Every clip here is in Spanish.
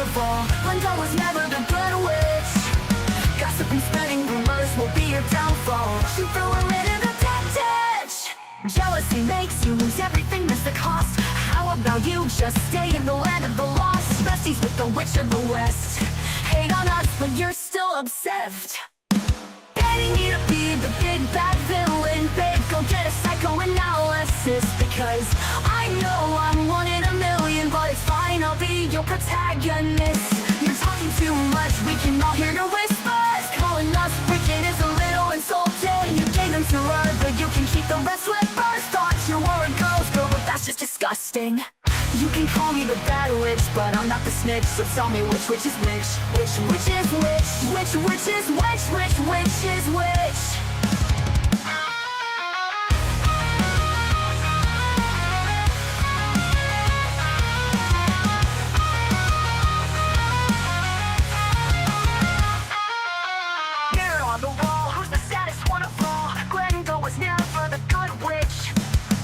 downfall. Linda was never the good witch. Gossip and spreading rumors will be your downfall. She threw her into the dead ditch. Jealousy makes you lose everything, that's the cost. How about you just stay in the land of the lost? Besties with the witch of the west. Hate on us, but you're still obsessed. Getting you to be the big bad villain, babe, go get a psychoanalysis. Because I know I'm one in a million, but it's fine, I'll be your protagonist. You're talking too much, we can all hear your whispers. Calling us wicked is a little insulting. You gave them to her, but you can keep the rest with birds. Thought you were a girl's girl, but that's just disgusting. You can call me the bad witch, but I'm not the snitch. So tell me which is which? Which is which? Which is which is which? Mirror on the wall, who's the saddest one of all? Glenda was never the good witch.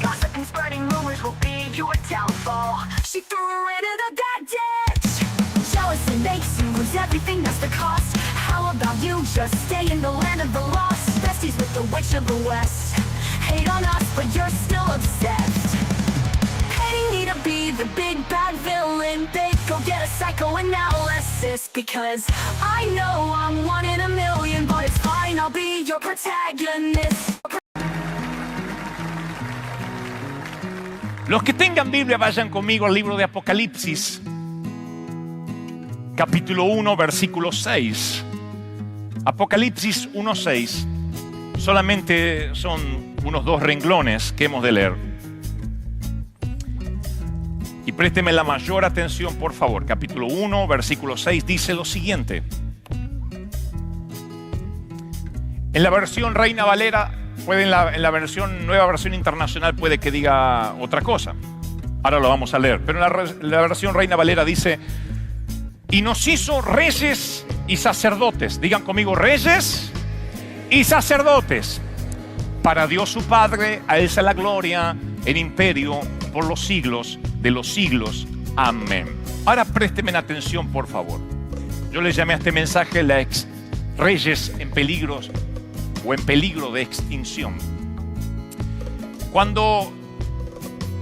Gossip and spreading rumors will be your downfall. She threw her into the dead ditch. Jealousy makes you lose everything, that's the cost. How about you just stay in the land of the lost? Besties with the witch of the west. Hate on us, but you're still obsessed. Hating me to be the big bad villain, babe, go get a psychoanalysis. Because I know I'm one in a million, but it's fine, I'll be your protagonist. Los que tengan Biblia, vayan conmigo al libro de Apocalipsis, capítulo 1, versículo 6. Apocalipsis 1:6. Solamente son unos 2 renglones que hemos de leer. Y présteme la mayor atención, por favor. Capítulo 1, versículo 6 dice lo siguiente. En la versión Reina Valera, en la versión, nueva versión internacional puede que diga otra cosa. Ahora lo vamos a leer. Pero en la versión Reina Valera dice: y nos hizo reyes y sacerdotes. Digan conmigo, reyes y sacerdotes. Para Dios su Padre, a Él sea la gloria, el imperio por los siglos de los siglos. Amén. Ahora présteme atención, por favor. Yo le llamé a este mensaje reyes en peligros o en peligro de extinción. Cuando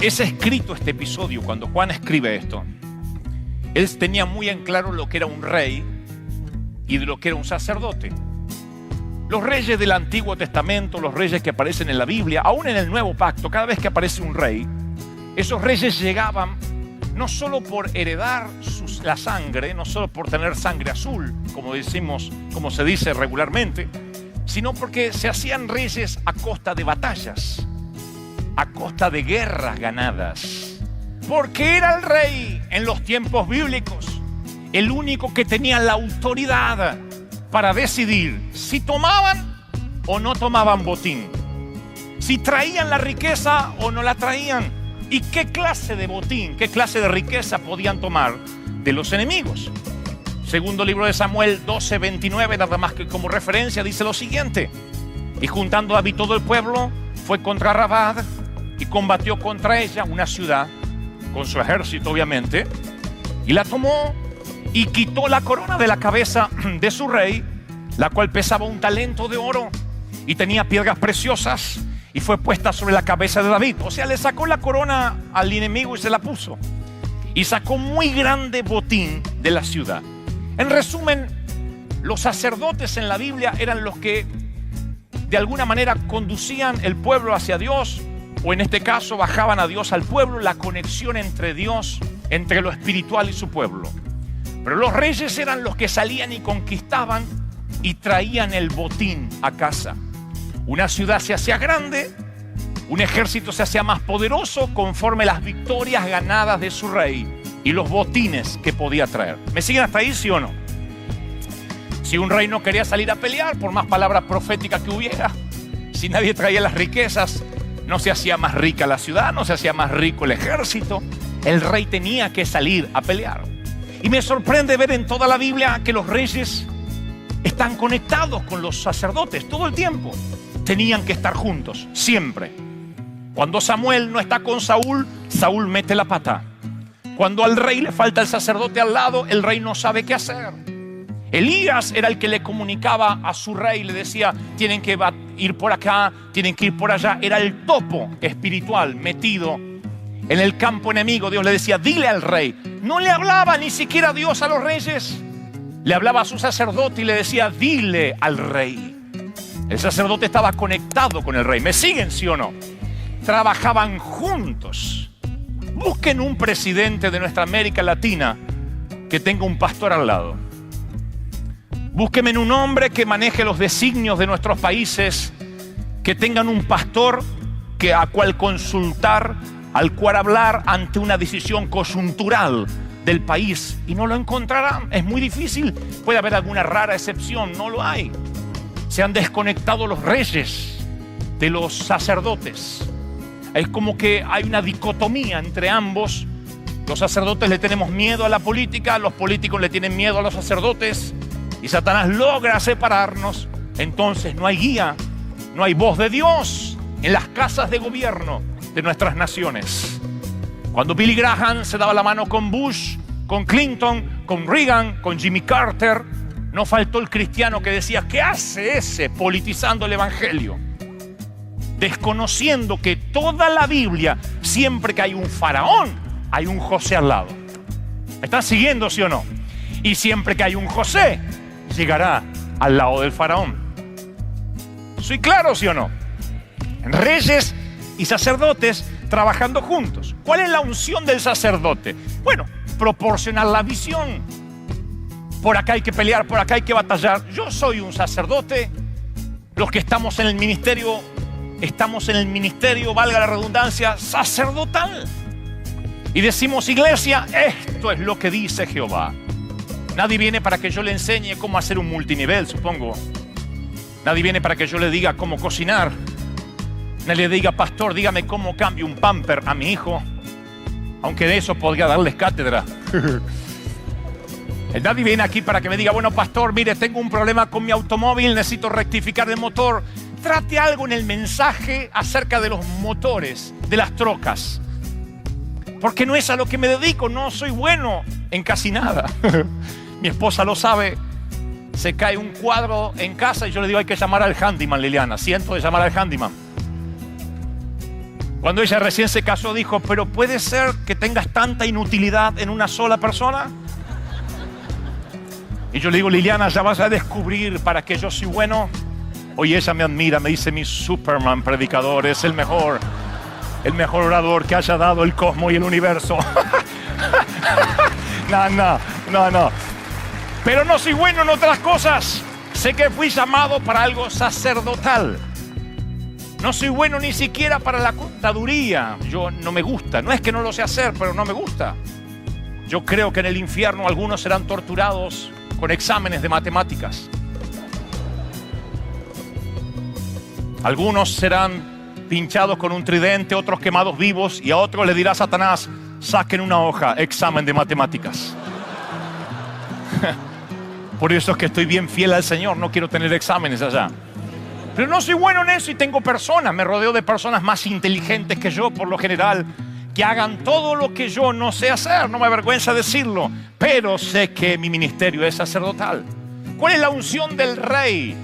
es escrito este episodio, cuando Juan escribe esto, él tenía muy en claro lo que era un rey y de lo que era un sacerdote. Los reyes del Antiguo Testamento, los reyes que aparecen en la Biblia, aún en el Nuevo Pacto, cada vez que aparece un rey, esos reyes llegaban no solo por heredar la sangre, no solo por tener sangre azul, como se dice regularmente, sino porque se hacían reyes a costa de batallas, a costa de guerras ganadas. Porque era el rey en los tiempos bíblicos el único que tenía la autoridad para decidir si tomaban o no tomaban botín, si traían la riqueza o no la traían, y qué clase de botín, qué clase de riqueza podían tomar de los enemigos. Segundo libro de Samuel 12:29, nada más que como referencia, dice lo siguiente: y juntando a David todo el pueblo, fue contra Rabad y combatió contra ella, una ciudad, con su ejército obviamente, y la tomó y quitó la corona de la cabeza de su rey, la cual pesaba 1 talento de oro y tenía piedras preciosas, y fue puesta sobre la cabeza de David. O sea, le sacó la corona al enemigo y se la puso, y sacó muy grande botín de la ciudad. En resumen, los sacerdotes en la Biblia eran los que de alguna manera conducían el pueblo hacia Dios, o en este caso bajaban a Dios al pueblo, la conexión entre Dios, entre lo espiritual y su pueblo. Pero los reyes eran los que salían y conquistaban y traían el botín a casa. Una ciudad se hacía grande, un ejército se hacía más poderoso conforme las victorias ganadas de su rey y los botines que podía traer. ¿Me siguen hasta ahí, sí o no? Si un rey no quería salir a pelear, por más palabras proféticas que hubiera, si nadie traía las riquezas, no se hacía más rica la ciudad, no se hacía más rico el ejército. El rey tenía que salir a pelear. Y me sorprende ver en toda la Biblia que los reyes están conectados con los sacerdotes todo el tiempo. Tenían que estar juntos, siempre. Cuando Samuel no está con Saúl, Saúl mete la pata. Cuando al rey le falta el sacerdote al lado, el rey no sabe qué hacer. Elías era el que le comunicaba a su rey, le decía, tienen que ir por acá, tienen que ir por allá. Era el topo espiritual metido en el campo enemigo. Dios le decía, dile al rey. No le hablaba ni siquiera Dios a los reyes. Le hablaba a su sacerdote y le decía, dile al rey. El sacerdote estaba conectado con el rey. ¿Me siguen, sí o no? Trabajaban juntos. Busquen un presidente de nuestra América Latina que tenga un pastor al lado. Búsquenme en un hombre que maneje los designios de nuestros países, que tengan un pastor a cual consultar, al cual hablar ante una decisión coyuntural del país, y no lo encontrarán. Es muy difícil. Puede haber alguna rara excepción, no lo hay. Se han desconectado los reyes de los sacerdotes. Es como que hay una dicotomía entre ambos. Los sacerdotes le tenemos miedo a la política, los políticos le tienen miedo a los sacerdotes, y Satanás logra separarnos. Entonces no hay guía, no hay voz de Dios en las casas de gobierno de nuestras naciones. Cuando Billy Graham se daba la mano con Bush, con Clinton, con Reagan, con Jimmy Carter, no faltó el cristiano que decía, ¿qué hace ese politizando el evangelio? Desconociendo que toda la Biblia, siempre que hay un faraón, hay un José al lado. ¿Me están siguiendo, sí o no? Y siempre que hay un José, llegará al lado del faraón. ¿Soy claro, sí o no? Reyes y sacerdotes trabajando juntos. ¿Cuál es la unción del sacerdote? Bueno, proporcionar la visión. Por acá hay que pelear, por acá hay que batallar. Yo soy un sacerdote. Los que estamos en el ministerio, valga la redundancia, sacerdotal. Y decimos, iglesia, esto es lo que dice Jehová. Nadie viene para que yo le enseñe cómo hacer un multinivel, supongo. Nadie viene para que yo le diga cómo cocinar. Nadie le diga, pastor, dígame cómo cambio un pamper a mi hijo. Aunque de eso podría darles cátedra. Nadie viene aquí para que me diga, bueno, pastor, mire, tengo un problema con mi automóvil, necesito rectificar el motor. Trate algo en el mensaje acerca de los motores, de las trocas. Porque no es a lo que me dedico, no soy bueno en casi nada. Mi esposa lo sabe. Se cae un cuadro en casa y yo le digo, hay que llamar al handyman, Liliana. Siento de llamar al handyman. Cuando ella recién se casó dijo, pero ¿puede ser que tengas tanta inutilidad en una sola persona? Y yo le digo, Liliana, ya vas a descubrir para qué yo soy bueno. Hoy ella me admira, me dice, mi Superman predicador es el mejor orador que haya dado el cosmos y el universo. No. Pero no soy bueno en otras cosas. Sé que fui llamado para algo sacerdotal. No soy bueno ni siquiera para la contaduría. Yo no me gusta. No es que no lo sé hacer, pero no me gusta. Yo creo que en el infierno algunos serán torturados con exámenes de matemáticas. Algunos serán pinchados con un tridente, otros quemados vivos, y a otros le dirá Satanás, saquen una hoja, examen de matemáticas. Por eso es que estoy bien fiel al Señor, no quiero tener exámenes allá. Pero no soy bueno en eso y tengo personas, me rodeo de personas más inteligentes que yo por lo general, que hagan todo lo que yo no sé hacer, no me avergüenza decirlo, pero sé que mi ministerio es sacerdotal. ¿Cuál es la unción del rey?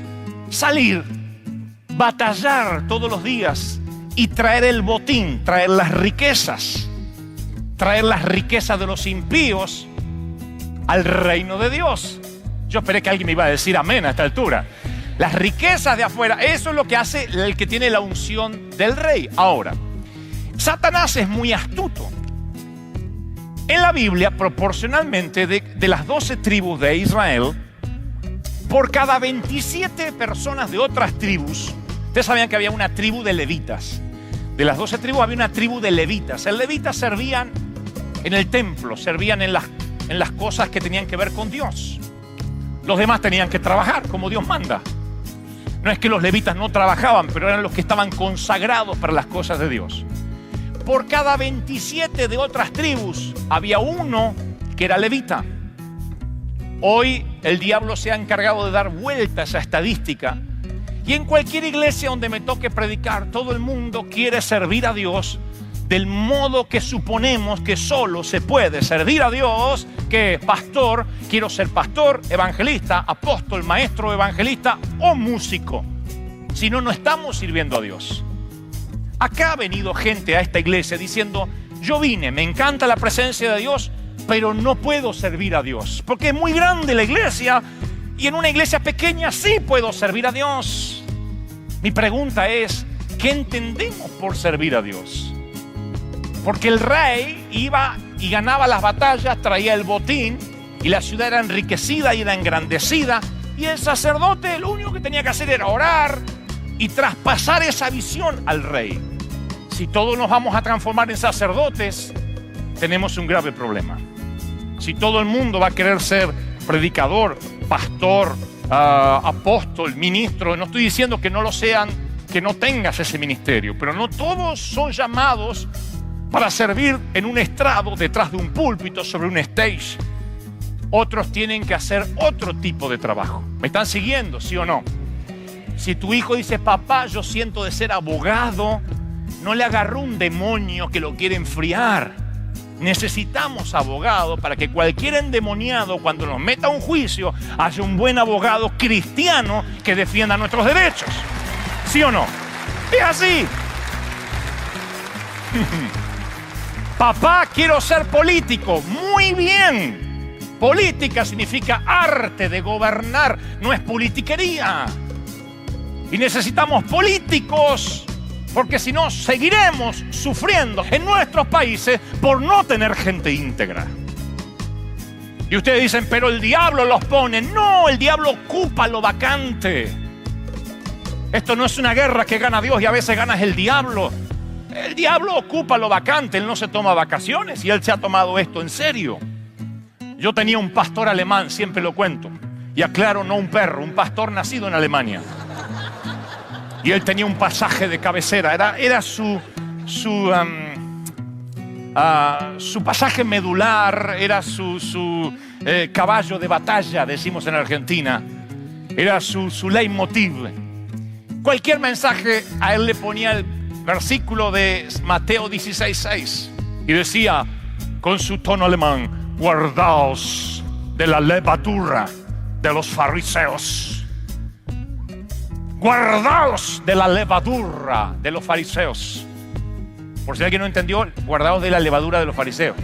Salir, batallar todos los días y traer el botín, traer las riquezas de los impíos al reino de Dios. Yo esperé que alguien me iba a decir amén a esta altura. Las riquezas de afuera, eso es lo que hace el que tiene la unción del rey. Ahora, Satanás es muy astuto. En la Biblia, proporcionalmente de las 12 tribus de Israel, por cada 27 personas de otras tribus, ustedes sabían que había una tribu de levitas. De las 12 tribus había una tribu de levitas. Los levitas servían en el templo, servían en las cosas que tenían que ver con Dios. Los demás tenían que trabajar como Dios manda. No es que los levitas no trabajaban, pero eran los que estaban consagrados para las cosas de Dios. Por cada 27 de otras tribus había uno que era levita. Hoy el diablo se ha encargado de dar vuelta a esa estadística. Y en cualquier iglesia donde me toque predicar, todo el mundo quiere servir a Dios del modo que suponemos que solo se puede servir a Dios, que pastor, quiero ser pastor, evangelista, apóstol, maestro, evangelista o músico. Si no, no estamos sirviendo a Dios. Acá ha venido gente a esta iglesia diciendo, yo vine, me encanta la presencia de Dios, pero no puedo servir a Dios, porque es muy grande la iglesia y en una iglesia pequeña sí puedo servir a Dios. Mi pregunta es, ¿qué entendemos por servir a Dios? Porque el rey iba y ganaba las batallas, traía el botín y la ciudad era enriquecida y era engrandecida, y el sacerdote lo único que tenía que hacer era orar y traspasar esa visión al rey. Si todos nos vamos a transformar en sacerdotes, tenemos un grave problema. Si todo el mundo va a querer ser predicador, pastor, apóstol, ministro, no estoy diciendo que no lo sean, que no tengas ese ministerio, pero no todos son llamados para servir en un estrado, detrás de un púlpito, sobre un stage. Otros tienen que hacer otro tipo de trabajo. ¿Me están siguiendo, sí o no? Si tu hijo dice, papá, yo siento de ser abogado, no le agarró un demonio que lo quiere enfriar. Necesitamos abogado para que cualquier endemoniado, cuando nos meta a un juicio, haya un buen abogado cristiano que defienda nuestros derechos. ¿Sí o no? Es así. Papá, quiero ser político. Muy bien. Política significa arte de gobernar, no es politiquería. Y necesitamos políticos, porque si no seguiremos sufriendo en nuestros países por no tener gente íntegra. Y ustedes dicen, pero el diablo los pone. No, el diablo ocupa lo vacante. Esto no es una guerra que gana Dios y a veces ganas el diablo. El diablo ocupa lo vacante, él no se toma vacaciones y él se ha tomado esto en serio. Yo tenía un pastor alemán, siempre lo cuento. Y aclaro, no un perro, un pastor nacido en Alemania. Y él tenía un pasaje de cabecera, era su pasaje medular, era su caballo de batalla, decimos en Argentina. Era su leitmotiv. Cualquier mensaje a él le ponía el versículo de Mateo 16:6 y decía con su tono alemán, guardaos de la levadura de los fariseos. Guardaos de la levadura de los fariseos. Por si alguien no entendió, guardaos de la levadura de los fariseos.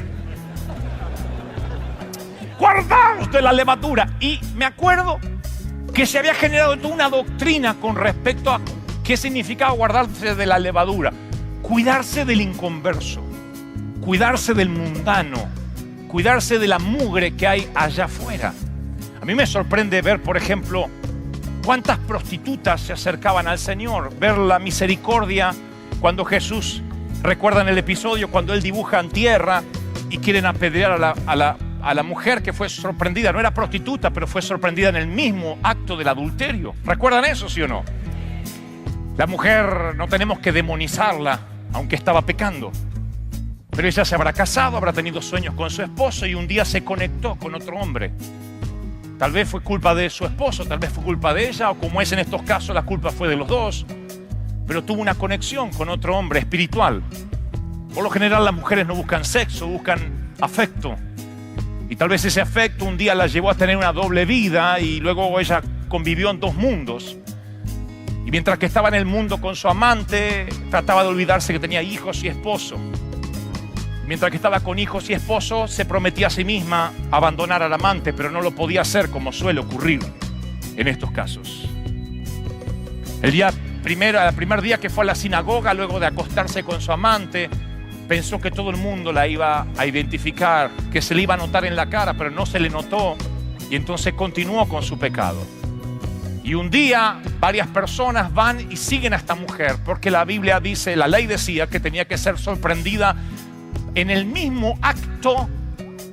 Guardaos de la levadura. Y me acuerdo que se había generado toda una doctrina con respecto a qué significaba guardarse de la levadura. Cuidarse del inconverso, cuidarse del mundano, cuidarse de la mugre que hay allá afuera. A mí me sorprende ver, por ejemplo, cuántas prostitutas se acercaban al Señor, ver la misericordia cuando Jesús, recuerdan el episodio cuando Él dibuja en tierra y quieren apedrear a la mujer que fue sorprendida, no era prostituta, pero fue sorprendida en el mismo acto del adulterio. ¿Recuerdan eso, sí o no? La mujer no tenemos que demonizarla, aunque estaba pecando. Pero ella se habrá casado, habrá tenido sueños con su esposo y un día se conectó con otro hombre. Tal vez fue culpa de su esposo, tal vez fue culpa de ella, o como es en estos casos, la culpa fue de los dos. Pero tuvo una conexión con otro hombre espiritual. Por lo general las mujeres no buscan sexo, buscan afecto. Y tal vez ese afecto un día la llevó a tener una doble vida y luego ella convivió en dos mundos. Y mientras que estaba en el mundo con su amante, trataba de olvidarse que tenía hijos y esposo. Mientras que estaba con hijos y esposo, se prometía a sí misma abandonar al amante, pero no lo podía hacer como suele ocurrir en estos casos. El primer día que fue a la sinagoga, luego de acostarse con su amante, pensó que todo el mundo la iba a identificar, que se le iba a notar en la cara, pero no se le notó, y entonces continuó con su pecado. Y un día varias personas van y siguen a esta mujer, porque la Biblia dice, la ley decía que tenía que ser sorprendida en el mismo acto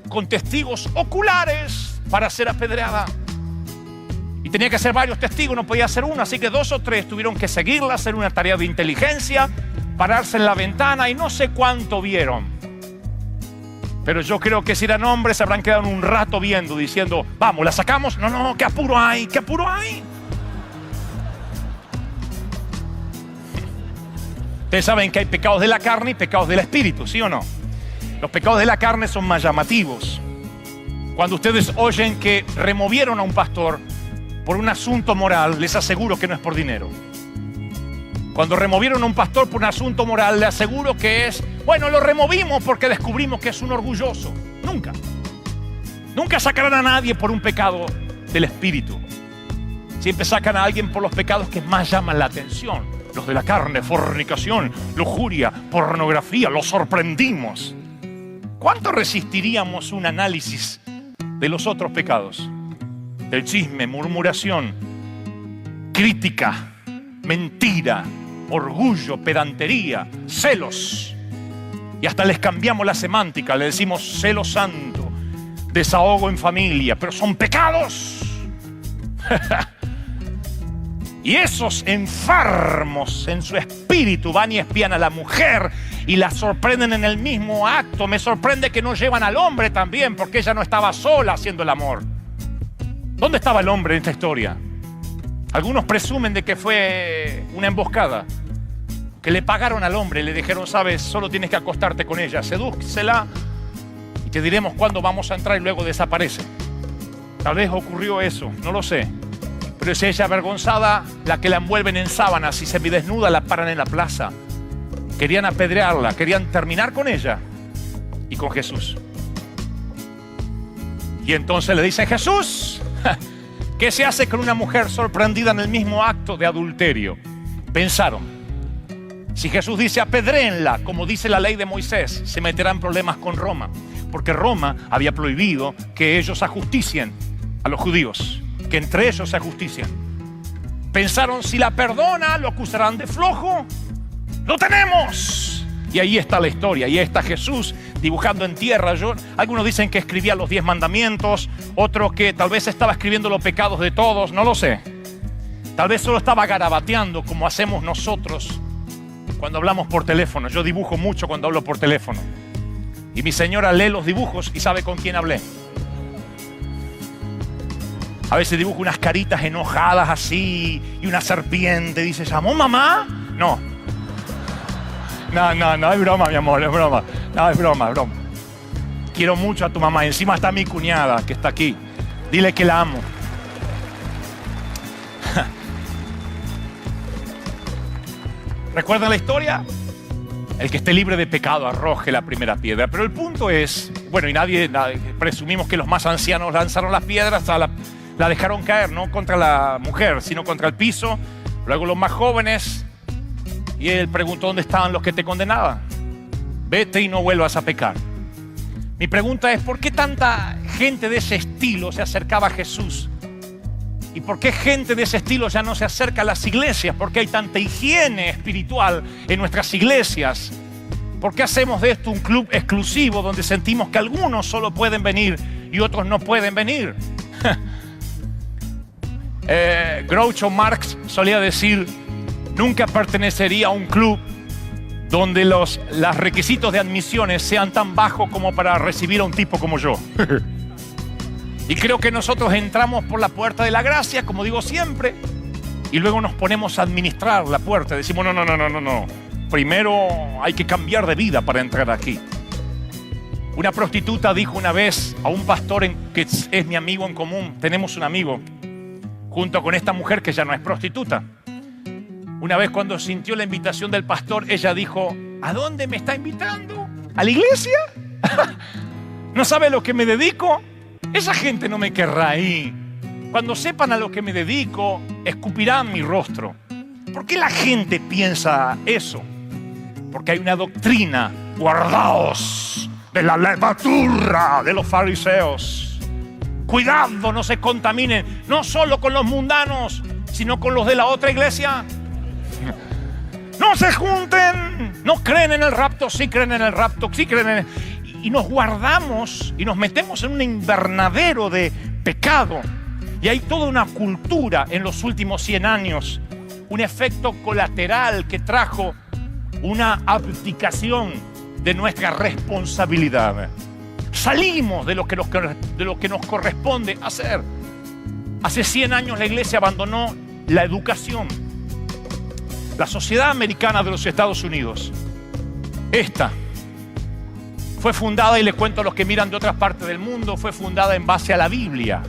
con testigos oculares para ser apedreada. Y tenía que ser varios testigos, no podía ser uno, así que 2 o 3 tuvieron que seguirla, hacer una tarea de inteligencia, pararse en la ventana y no sé cuánto vieron. Pero yo creo que si eran hombres se habrán quedado un rato viendo, diciendo, vamos, ¿la sacamos? No, qué apuro hay, qué apuro hay. Ustedes saben que hay pecados de la carne y pecados del espíritu, ¿sí o no? Los pecados de la carne son más llamativos. Cuando ustedes oyen que removieron a un pastor por un asunto moral, les aseguro que no es por dinero. Cuando removieron a un pastor por un asunto moral, les aseguro que es, bueno, lo removimos porque descubrimos que es un orgulloso. Nunca. Nunca sacarán a nadie por un pecado del espíritu. Siempre sacan a alguien por los pecados que más llaman la atención. Los de la carne, fornicación, lujuria, pornografía, los sorprendimos. ¿Cuánto resistiríamos un análisis de los otros pecados? Del chisme, murmuración, crítica, mentira, orgullo, pedantería, celos. Y hasta les cambiamos la semántica, le decimos celo santo, desahogo en familia, pero son pecados. Y esos enfermos en su espíritu van y espían a la mujer y la sorprenden en el mismo acto. Me sorprende que no llevan al hombre también, porque ella no estaba sola haciendo el amor. ¿Dónde estaba el hombre en esta historia? Algunos presumen de que fue una emboscada, que le pagaron al hombre, le dijeron, sabes, solo tienes que acostarte con ella, sedúcela y te diremos cuándo vamos a entrar, y luego desaparece. Tal vez ocurrió eso, no lo sé. Pero es ella avergonzada la que la envuelven en sábanas y semidesnuda la paran en la plaza. Querían apedrearla, querían terminar con ella y con Jesús. Y entonces le dicen, Jesús, ¿qué se hace con una mujer sorprendida en el mismo acto de adulterio? Pensaron, si Jesús dice apedréenla, como dice la ley de Moisés, se meterán en problemas con Roma, porque Roma había prohibido que ellos ajusticien a los judíos, que entre ellos se ajustician. Pensaron, si la perdona, lo acusarán de flojo. ¡Lo tenemos! Y ahí está la historia, ahí está Jesús dibujando en tierra. Algunos dicen que escribía los 10 mandamientos, otros que tal vez estaba escribiendo los pecados de todos, no lo sé. Tal vez solo estaba garabateando como hacemos nosotros cuando hablamos por teléfono. Yo dibujo mucho cuando hablo por teléfono. Y mi señora lee los dibujos y sabe con quién hablé. A veces dibujo unas caritas enojadas así y una serpiente. Dice, ¿llamó mamá? No. No, es broma, mi amor, es broma. No, es broma. Quiero mucho a tu mamá. Encima está mi cuñada que está aquí. Dile que la amo. ¿Recuerdan la historia? El que esté libre de pecado arroje la primera piedra. Pero el punto es, bueno, y nadie presumimos que los más ancianos lanzaron las piedras la dejaron caer, no contra la mujer, sino contra el piso. Luego los más jóvenes, y él preguntó dónde estaban los que te condenaban. Vete y no vuelvas a pecar. Mi pregunta es, ¿por qué tanta gente de ese estilo se acercaba a Jesús? ¿Y por qué gente de ese estilo ya no se acerca a las iglesias? ¿Por qué hay tanta higiene espiritual en nuestras iglesias? ¿Por qué hacemos de esto un club exclusivo donde sentimos que algunos solo pueden venir y otros no pueden venir? Groucho Marx solía decir, nunca pertenecería a un club donde los requisitos de admisiones sean tan bajos como para recibir a un tipo como yo. Y creo que nosotros entramos por la puerta de la gracia, como digo siempre, y luego nos ponemos a administrar la puerta. Decimos, no. Primero hay que cambiar de vida para entrar aquí. Una prostituta dijo una vez a un pastor que es mi amigo en común, tenemos un amigo, junto con esta mujer que ya no es prostituta. Una vez cuando sintió la invitación del pastor, ella dijo, ¿a dónde me está invitando? ¿A la iglesia? ¿No sabe a lo que me dedico? Esa gente no me querrá ahí. Cuando sepan a lo que me dedico, escupirán mi rostro. ¿Por qué la gente piensa eso? Porque hay una doctrina, guardaos de la levadura de los fariseos. Cuidado, no se contaminen, no solo con los mundanos, sino con los de la otra iglesia. No se junten, no creen en el rapto, sí creen en el rapto, sí creen en el... Y nos guardamos y nos metemos en un invernadero de pecado. Y hay toda una cultura en los últimos 100 años, un efecto colateral que trajo una abdicación de nuestra responsabilidad. Salimos de lo que nos corresponde hacer. Hace 100 años la iglesia abandonó la educación. La Sociedad Americana de los Estados Unidos, esta, fue fundada, y les cuento a los que miran de otras partes del mundo, fue fundada en base a la Biblia.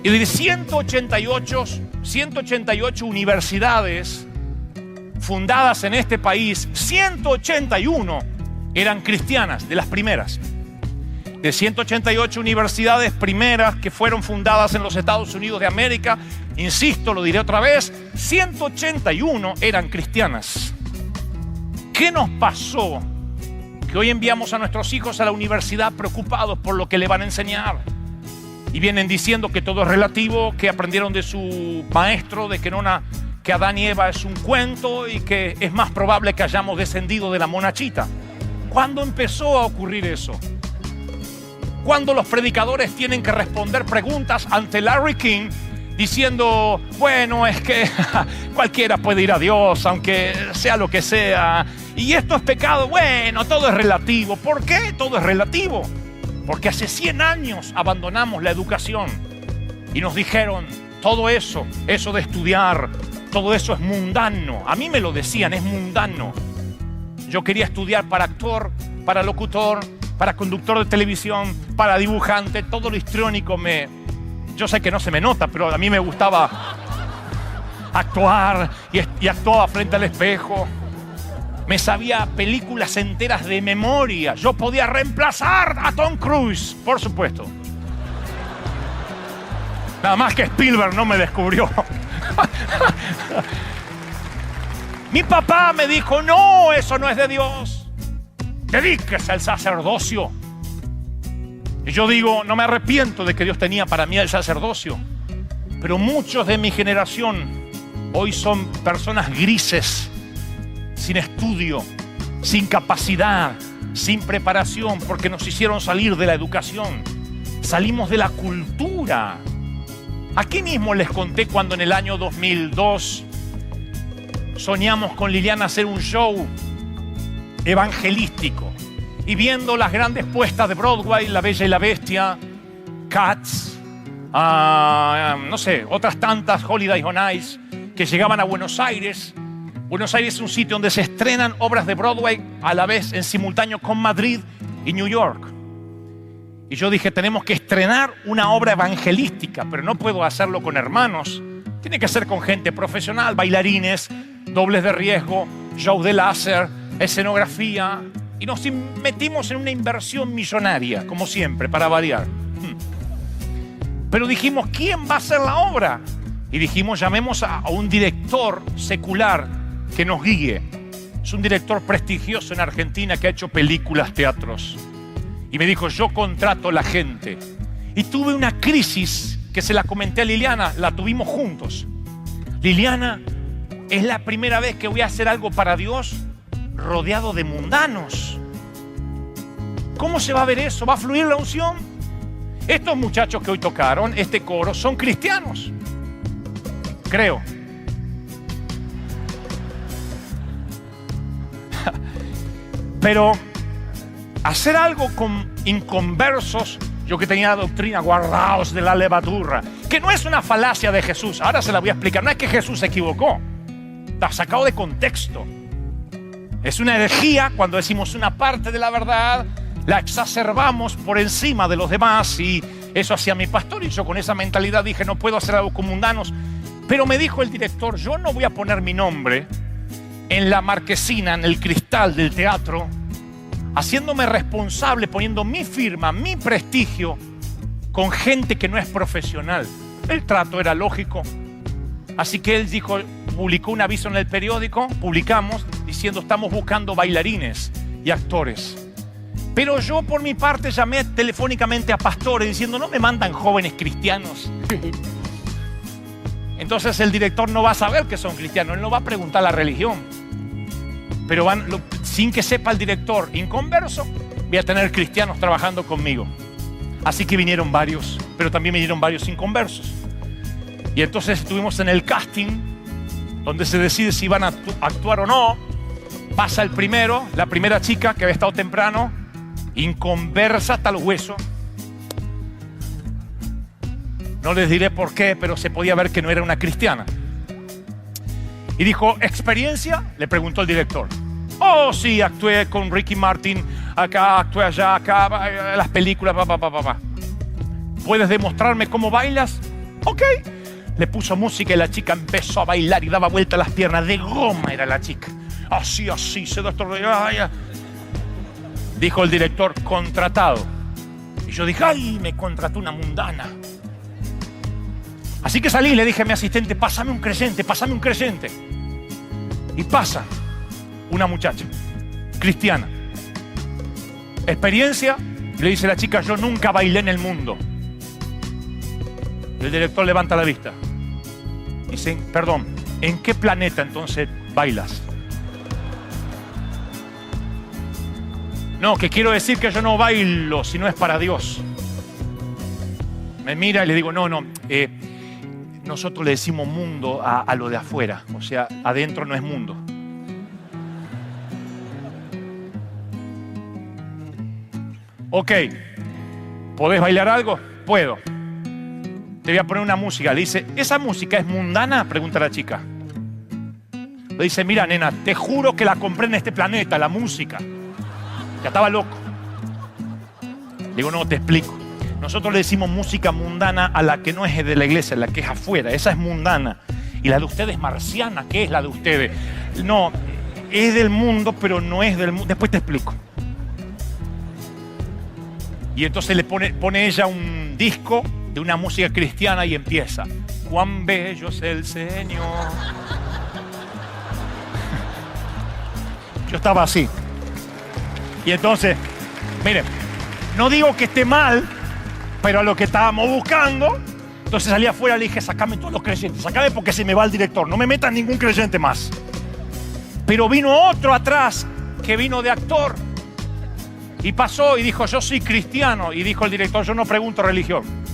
Y de 188 universidades fundadas en este país, 181 eran cristianas, de las primeras. De 188 universidades primeras que fueron fundadas en los Estados Unidos de América, insisto, lo diré otra vez, 181 eran cristianas. ¿Qué nos pasó? Que hoy enviamos a nuestros hijos a la universidad preocupados por lo que le van a enseñar. Y vienen diciendo que todo es relativo, que aprendieron de su maestro, de que Adán y Eva es un cuento y que es más probable que hayamos descendido de la monachita. ¿Cuándo empezó a ocurrir eso? Cuando los predicadores tienen que responder preguntas ante Larry King diciendo, bueno, es que cualquiera puede ir a Dios, aunque sea lo que sea. Y esto es pecado. Bueno, todo es relativo. ¿Por qué todo es relativo? Porque hace 100 años abandonamos la educación y nos dijeron, todo eso de estudiar, todo eso es mundano. A mí me lo decían, es mundano. Yo quería estudiar para actor, para locutor, para conductor de televisión, para dibujante, todo lo histriónico yo sé que no se me nota, pero a mí me gustaba actuar y actuaba frente al espejo. Me sabía películas enteras de memoria. Yo podía reemplazar a Tom Cruise, por supuesto. Nada más que Spielberg no me descubrió. Mi papá me dijo, no, eso no es de Dios. Dedíquese al sacerdocio. Y yo digo, no me arrepiento de que Dios tenía para mí el sacerdocio. Pero muchos de mi generación hoy son personas grises, sin estudio, sin capacidad, sin preparación, porque nos hicieron salir de la educación. Salimos de la cultura. Aquí mismo les conté cuando en el año 2002 soñamos con Liliana hacer un show evangelístico. Y viendo las grandes puestas de Broadway, La Bella y la Bestia, Cats, no sé, otras tantas, Holiday on Ice, que llegaban a Buenos Aires. Buenos Aires es un sitio donde se estrenan obras de Broadway a la vez en simultáneo con Madrid y New York. Y yo dije, tenemos que estrenar una obra evangelística, pero no puedo hacerlo con hermanos. Tiene que ser con gente profesional, bailarines, dobles de riesgo, show de láser, escenografía. Y nos metimos en una inversión millonaria, como siempre, para variar. Pero dijimos, ¿quién va a hacer la obra? Y dijimos, llamemos a un director secular que nos guíe. Es un director prestigioso en Argentina que ha hecho películas, teatros. Y me dijo, yo contrato a la gente. Y tuve una crisis que se la comenté a Liliana, la tuvimos juntos. Liliana, es la primera vez que voy a hacer algo para Dios rodeado de mundanos. ¿Cómo se va a ver eso? ¿Va a fluir la unción? Estos muchachos que hoy tocaron, este coro, son cristianos. Creo. Pero hacer algo con inconversos, yo que tenía la doctrina, guardaos de la levadura, que no es una falacia de Jesús, ahora se la voy a explicar, no es que Jesús se equivocó, está sacado de contexto. Es una herejía cuando decimos una parte de la verdad, la exacerbamos por encima de los demás, y eso hacía mi pastor, y yo con esa mentalidad dije, no puedo hacer algo con mundanos. Pero me dijo el director, yo no voy a poner mi nombre en la marquesina, en el cristal del teatro, haciéndome responsable, poniendo mi firma, mi prestigio, con gente que no es profesional. El trato era lógico. Así que él dijo, publicó un aviso en el periódico, publicamos, diciendo, estamos buscando bailarines y actores. Pero yo por mi parte llamé telefónicamente a pastores diciendo, ¿no me mandan jóvenes cristianos? Entonces el director no va a saber que son cristianos, él no va a preguntar la religión. Pero sin que sepa el director inconverso, voy a tener cristianos trabajando conmigo. Así que vinieron varios, pero también vinieron varios inconversos. Y entonces estuvimos en el casting, donde se decide si van a actuar o no. Pasa el primero, la primera chica que había estado temprano, inconversa hasta el hueso. No les diré por qué, pero se podía ver que no era una cristiana. Y dijo, ¿experiencia? Le preguntó el director. Oh, sí, actué con Ricky Martin, acá, actué allá, acá, las películas, ¿Puedes demostrarme cómo bailas? Ok. Le puso música y la chica empezó a bailar y daba vuelta las piernas. De goma era la chica. Así, se destrozó. Dijo el director, contratado. Y yo dije, ay, me contrató una mundana. Así que salí y le dije a mi asistente, pásame un creyente. Y pasa una muchacha, cristiana. Experiencia, le dice la chica, yo nunca bailé en el mundo. Y el director levanta la vista. Dice, perdón, ¿en qué planeta entonces bailas? No, que quiero decir que yo no bailo si no es para Dios. Me mira y le digo, no, nosotros le decimos mundo a lo de afuera. O sea, adentro no es mundo. Ok, ¿podés bailar algo? Puedo. Te voy a poner una música. Le dice, ¿esa música es mundana? Pregunta la chica. Le dice, mira, nena, te juro que la compré en este planeta, la música. Ya estaba loco. Le digo, no, te explico. Nosotros le decimos música mundana a la que no es de la iglesia, la que es afuera. Esa es mundana. Y la de ustedes marciana. ¿Qué es la de ustedes? No, es del mundo, pero no es del mundo. Después te explico. Y entonces le pone ella un disco de una música cristiana y empieza. Cuán bello es el Señor. Yo estaba así. Y entonces, miren, no digo que esté mal, pero a lo que estábamos buscando, entonces salí afuera y le dije, sacame todos los creyentes, sacame porque se me va el director, no me metan ningún creyente más. Pero vino otro atrás, que vino de actor, y pasó y dijo, yo soy cristiano, y dijo el director, yo no pregunto religión.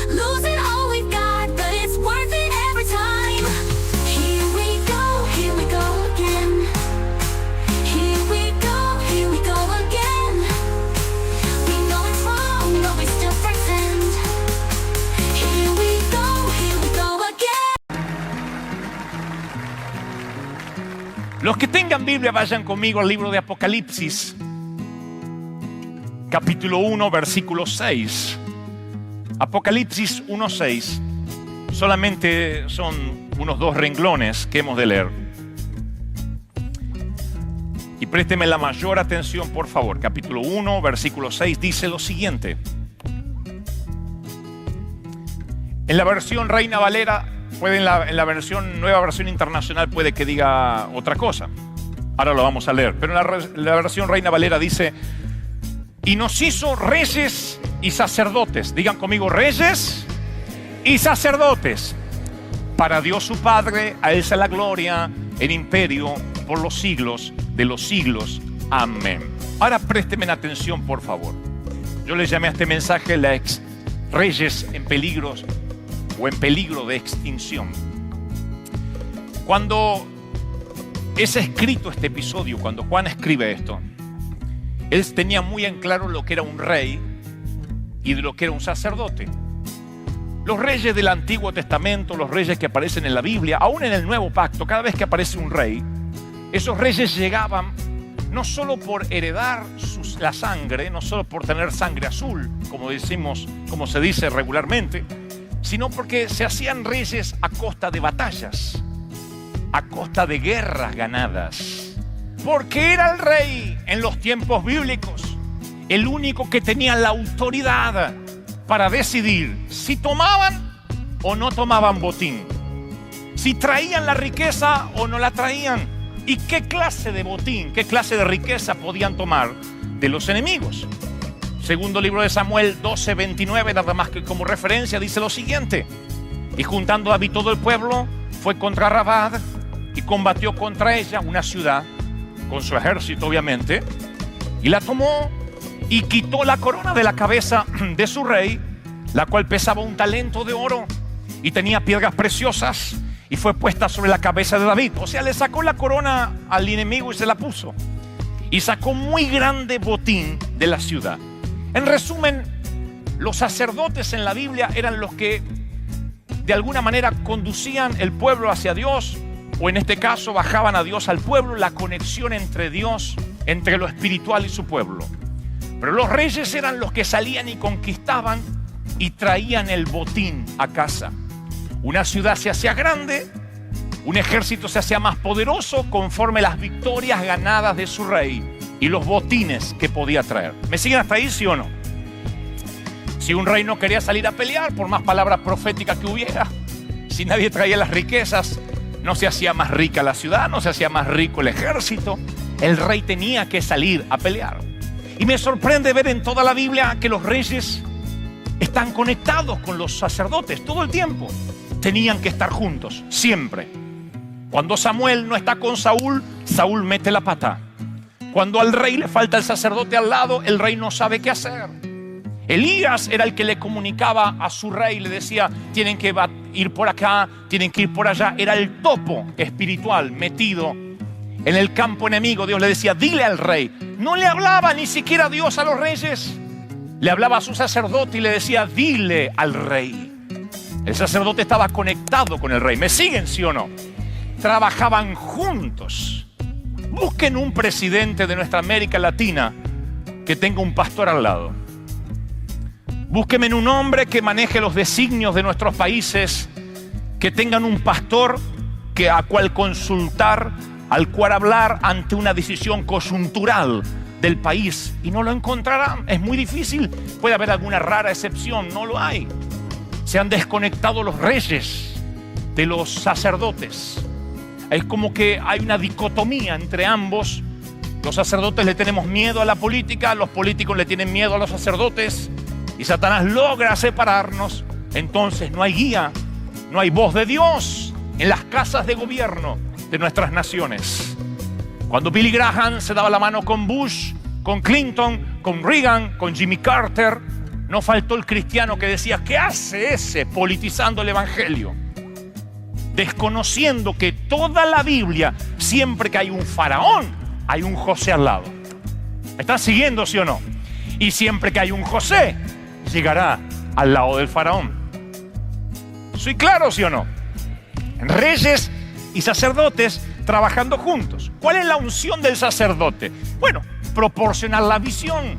Losing all we've Los que tengan Biblia, vayan conmigo al libro de Apocalipsis, capítulo 1, versículo 6. Apocalipsis 1:6. Solamente son unos 2 renglones que hemos de leer. Y présteme la mayor atención, por favor. Capítulo 1, versículo 6 dice lo siguiente. En la versión Reina Valera, en la versión Nueva Versión Internacional puede que diga otra cosa. Ahora lo vamos a leer. Pero en la versión Reina Valera dice: y nos hizo reyes y sacerdotes. Digan conmigo: reyes y sacerdotes. Para Dios su Padre, a Él sea la gloria, el imperio, por los siglos de los siglos. Amén. Ahora présteme atención, por favor. Yo le llamé a este mensaje reyes en peligros o en peligro de extinción. Cuando es escrito este episodio, cuando Juan escribe esto, él tenía muy en claro lo que era un rey y de lo que era un sacerdote. Los reyes del Antiguo Testamento, los reyes que aparecen en la Biblia, aún en el Nuevo Pacto, cada vez que aparece un rey, esos reyes llegaban no solo por heredar la sangre, no solo por tener sangre azul, como se dice regularmente, sino porque se hacían reyes a costa de batallas, a costa de guerras ganadas. Porque era el rey en los tiempos bíblicos el único que tenía la autoridad para decidir si tomaban o no tomaban botín, si traían la riqueza o no la traían, y qué clase de botín, qué clase de riqueza podían tomar de los enemigos. Segundo libro de Samuel 12:29, nada más que como referencia, dice lo siguiente: y juntando a David todo el pueblo, fue contra Rabad y combatió contra ella, una ciudad, con su ejército obviamente, y la tomó y quitó la corona de la cabeza de su rey, la cual pesaba 1 talento de oro y tenía piedras preciosas, y fue puesta sobre la cabeza de David. O sea, le sacó la corona al enemigo y se la puso, y sacó muy grande botín de la ciudad. En resumen, los sacerdotes en la Biblia eran los que de alguna manera conducían el pueblo hacia Dios, o en este caso bajaban a Dios al pueblo, la conexión entre Dios, entre lo espiritual y su pueblo. Pero los reyes eran los que salían y conquistaban y traían el botín a casa. Una ciudad se hacía grande, un ejército se hacía más poderoso conforme las victorias ganadas de su rey y los botines que podía traer. ¿Me siguen hasta ahí, sí o no? Si un rey no quería salir a pelear, por más palabras proféticas que hubiera, si nadie traía las riquezas, no se hacía más rica la ciudad, no se hacía más rico el ejército. El rey tenía que salir a pelear. Y me sorprende ver en toda la Biblia que los reyes están conectados con los sacerdotes todo el tiempo. Tenían que estar juntos, siempre. Cuando Samuel no está con Saúl, Saúl mete la pata. Cuando al rey le falta el sacerdote al lado, el rey no sabe qué hacer. Elías era el que le comunicaba a su rey, le decía: tienen que ir por acá, tienen que ir por allá. Era el topo espiritual metido en el campo enemigo. Dios le decía: dile al rey. No le hablaba ni siquiera Dios a los reyes, le hablaba a su sacerdote y le decía: dile al rey. El sacerdote estaba conectado con el rey. ¿Me siguen, sí o no? Trabajaban juntos. Busquen un presidente de nuestra América Latina que tenga un pastor al lado. Búsquenme un hombre que maneje los designios de nuestros países, que tengan un pastor a cual consultar, al cual hablar ante una decisión coyuntural del país, y no lo encontrarán. Es muy difícil. Puede haber alguna rara excepción, no lo hay. Se han desconectado los reyes de los sacerdotes. Es como que hay una dicotomía entre ambos. Los sacerdotes le tenemos miedo a la política, los políticos le tienen miedo a los sacerdotes, y Satanás logra separarnos. Entonces no hay guía, no hay voz de Dios en las casas de gobierno de nuestras naciones. Cuando Billy Graham se daba la mano con Bush, con Clinton, con Reagan, con Jimmy Carter, no faltó el cristiano que decía: ¿qué hace ese politizando el evangelio? Desconociendo que toda la Biblia, siempre que hay un faraón, hay un José al lado. ¿Me están siguiendo, sí o no? Y siempre que hay un José, llegará al lado del faraón. ¿Soy claro, sí o no? Reyes y sacerdotes trabajando juntos. ¿Cuál es la unción del sacerdote? Bueno, proporcionar la visión.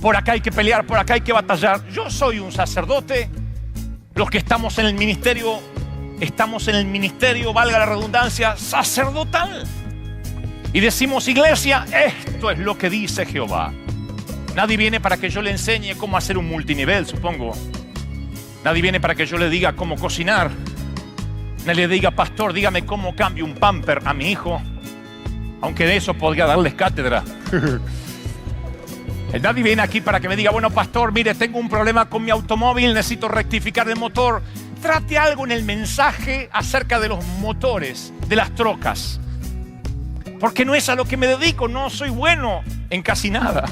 Por acá hay que pelear, por acá hay que batallar. Yo soy un sacerdote. Los que estamos en el ministerio, valga la redundancia, sacerdotal. Y decimos, iglesia, esto es lo que dice Jehová. Nadie viene para que yo le enseñe cómo hacer un multinivel, supongo. Nadie viene para que yo le diga cómo cocinar. Nadie le diga, pastor, dígame cómo cambio un pamper a mi hijo. Aunque de eso podría darles cátedra. Nadie viene aquí para que me diga, bueno, pastor, mire, tengo un problema con mi automóvil, necesito rectificar el motor. Trate algo en el mensaje acerca de los motores, de las trocas. Porque no es a lo que me dedico, no soy bueno en casi nada.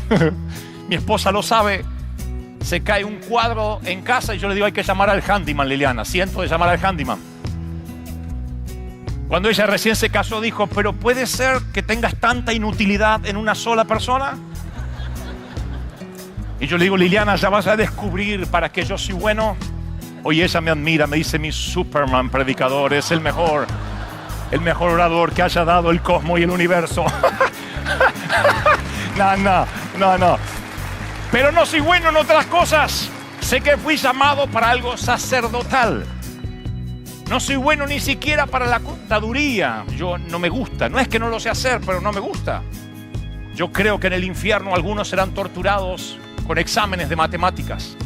Mi esposa lo sabe. Se cae un cuadro en casa y yo le digo, hay que llamar al handyman, Liliana. Siento de llamar al handyman. Cuando ella recién se casó dijo, pero ¿puede ser que tengas tanta inutilidad en una sola persona? Y yo le digo, Liliana, ya vas a descubrir para qué yo soy bueno. Hoy ella me admira, me dice, mi Superman predicador es el mejor orador que haya dado el cosmos y el universo. No. Pero no soy bueno en otras cosas. Sé que fui llamado para algo sacerdotal. No soy bueno ni siquiera para la contaduría. Yo no me gusta. No es que no lo sé hacer, pero no me gusta. Yo creo que en el infierno algunos serán torturados con exámenes de matemáticas.